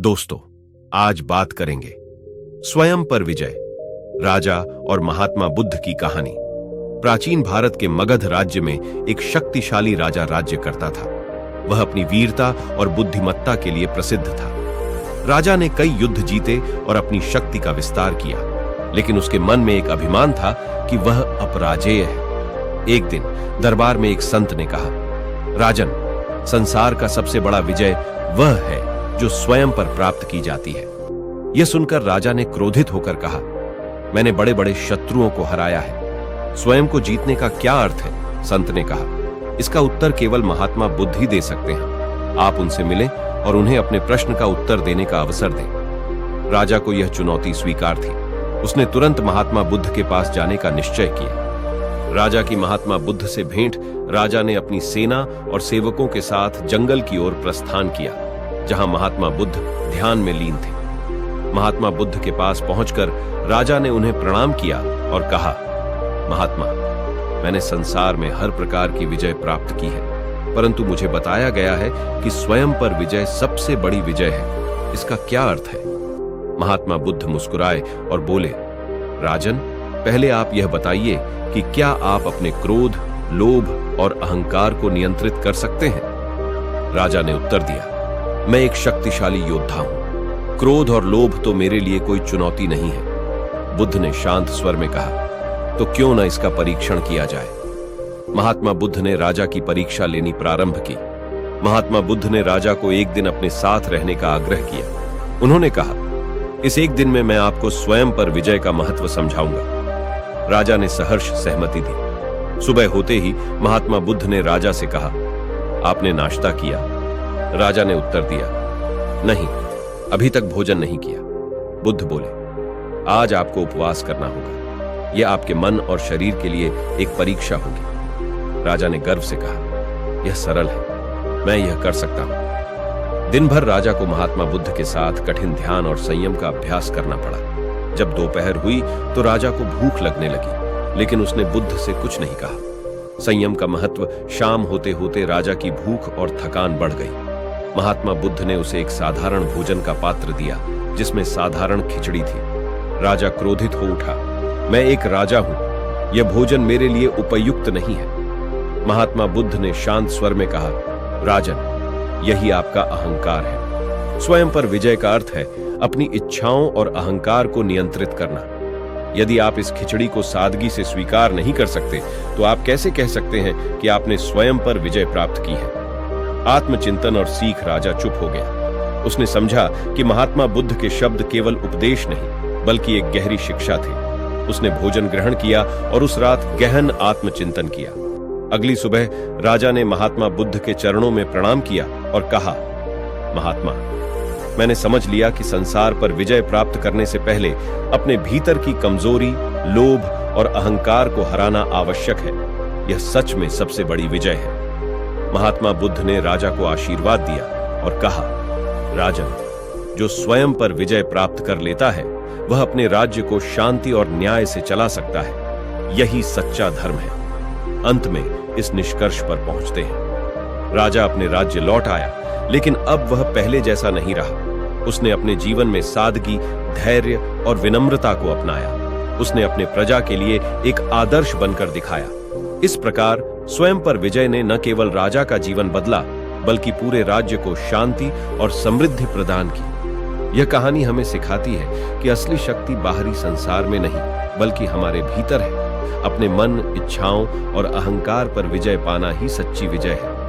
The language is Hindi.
दोस्तों, आज बात करेंगे स्वयं पर विजय, राजा और महात्मा बुद्ध की कहानी। प्राचीन भारत के मगध राज्य में एक शक्तिशाली राजा राज्य करता था। वह अपनी वीरता और बुद्धिमत्ता के लिए प्रसिद्ध था। राजा ने कई युद्ध जीते और अपनी शक्ति का विस्तार किया, लेकिन उसके मन में एक अभिमान था कि वह अपराजेय है। एक दिन दरबार में एक संत ने कहा, राजन, संसार का सबसे बड़ा विजय वह है जो स्वयं पर प्राप्त की जाती है। यह सुनकर राजा ने क्रोधित होकर कहा, मैंने बड़े बड़े शत्रुओं को हराया है, स्वयं को जीतने का क्या अर्थ है? संत ने कहा, इसका उत्तर केवल महात्मा बुद्ध ही दे सकते हैं। आप उनसे मिलें और उन्हें अपने प्रश्न का उत्तर देने का अवसर दें। राजा को यह चुनौती स्वीकार थी। उसने तुरंत महात्मा बुद्ध के पास जाने का निश्चय किया। राजा की महात्मा बुद्ध से भेंट राजा ने अपनी सेना और सेवकों के साथ जंगल की ओर प्रस्थान किया, जहां महात्मा बुद्ध ध्यान में लीन थे। महात्मा बुद्ध के पास पहुंचकर राजा ने उन्हें प्रणाम किया और कहा, महात्मा, मैंने संसार में हर प्रकार की विजय प्राप्त की है, परंतु मुझे बताया गया है कि स्वयं पर विजय सबसे बड़ी विजय है। इसका क्या अर्थ है? महात्मा बुद्ध मुस्कुराए और बोले, राजन, पहले आप यह बताइए कि क्या आप अपने क्रोध, लोभ और अहंकार को नियंत्रित कर सकते हैं? राजा ने उत्तर दिया, मैं एक शक्तिशाली योद्धा हूं। क्रोध और लोभ तो मेरे लिए कोई चुनौती नहीं है। बुद्ध ने शांत स्वर में कहा, तो क्यों न इसका परीक्षण किया जाए? महात्मा बुद्ध ने राजा की परीक्षा लेनी प्रारंभ की। महात्मा बुद्ध ने राजा को एक दिन अपने साथ रहने का आग्रह किया। उन्होंने कहा, इस एक दिन में मैं आपको स्वयं पर विजय का महत्व समझाऊंगा। राजा ने सहर्ष सहमति दी। सुबह होते ही महात्मा बुद्ध ने राजा से कहा, आपने नाश्ता किया? राजा ने उत्तर दिया, नहीं, अभी तक भोजन नहीं किया। बुद्ध बोले, आज आपको उपवास करना होगा। यह आपके मन और शरीर के लिए एक परीक्षा होगी। राजा ने गर्व से कहा, यह सरल है, मैं यह कर सकता हूं। दिन भर राजा को महात्मा बुद्ध के साथ कठिन ध्यान और संयम का अभ्यास करना पड़ा। जब दोपहर हुई तो राजा को भूख लगने लगी, लेकिन उसने बुद्ध से कुछ नहीं कहा। संयम का महत्व शाम होते होते राजा की भूख और थकान बढ़ गई। महात्मा बुद्ध ने उसे एक साधारण भोजन का पात्र दिया, जिसमें साधारण खिचड़ी थी। राजा क्रोधित हो उठा, मैं एक राजा हूं, यह भोजन मेरे लिए उपयुक्त नहीं है। महात्मा बुद्ध ने शांत स्वर में कहा, राजन, यही आपका अहंकार है। स्वयं पर विजय का अर्थ है अपनी इच्छाओं और अहंकार को नियंत्रित करना। यदि आप इस खिचड़ी को सादगी से स्वीकार नहीं कर सकते, तो आप कैसे कह सकते हैं कि आपने स्वयं पर विजय प्राप्त की है? आत्मचिंतन और सीख राजा चुप हो गया। उसने समझा कि महात्मा बुद्ध के शब्द केवल उपदेश नहीं, बल्कि एक गहरी शिक्षा थे। उसने भोजन ग्रहण किया और उस रात गहन आत्मचिंतन किया। अगली सुबह राजा ने महात्मा बुद्ध के चरणों में प्रणाम किया और कहा, महात्मा, मैंने समझ लिया कि संसार पर विजय प्राप्त करने से पहले अपने भीतर की कमजोरी, लोभ और अहंकार को हराना आवश्यक है। यह सच में सबसे बड़ी विजय है। महात्मा बुद्ध ने राजा को आशीर्वाद दिया और कहा, राजन, जो स्वयं पर विजय प्राप्त कर लेता है, वह अपने राज्य को शांति और न्याय से चला सकता है। यही सच्चा धर्म है। अंत में इस निष्कर्ष पर पहुंचते हैं। राजा अपने राज्य लौट आया, लेकिन अब वह पहले जैसा नहीं रहा। उसने अपने जीवन में सादगी, धैर्य और विनम्रता को अपनाया। उसने अपने प्रजा के लिए एक आदर्श बनकर दिखाया। इस प्रकार स्वयं पर विजय ने न केवल राजा का जीवन बदला, बल्कि पूरे राज्य को शांति और समृद्धि प्रदान की। यह कहानी हमें सिखाती है कि असली शक्ति बाहरी संसार में नहीं, बल्कि हमारे भीतर है। अपने मन, इच्छाओं और अहंकार पर विजय पाना ही सच्ची विजय है।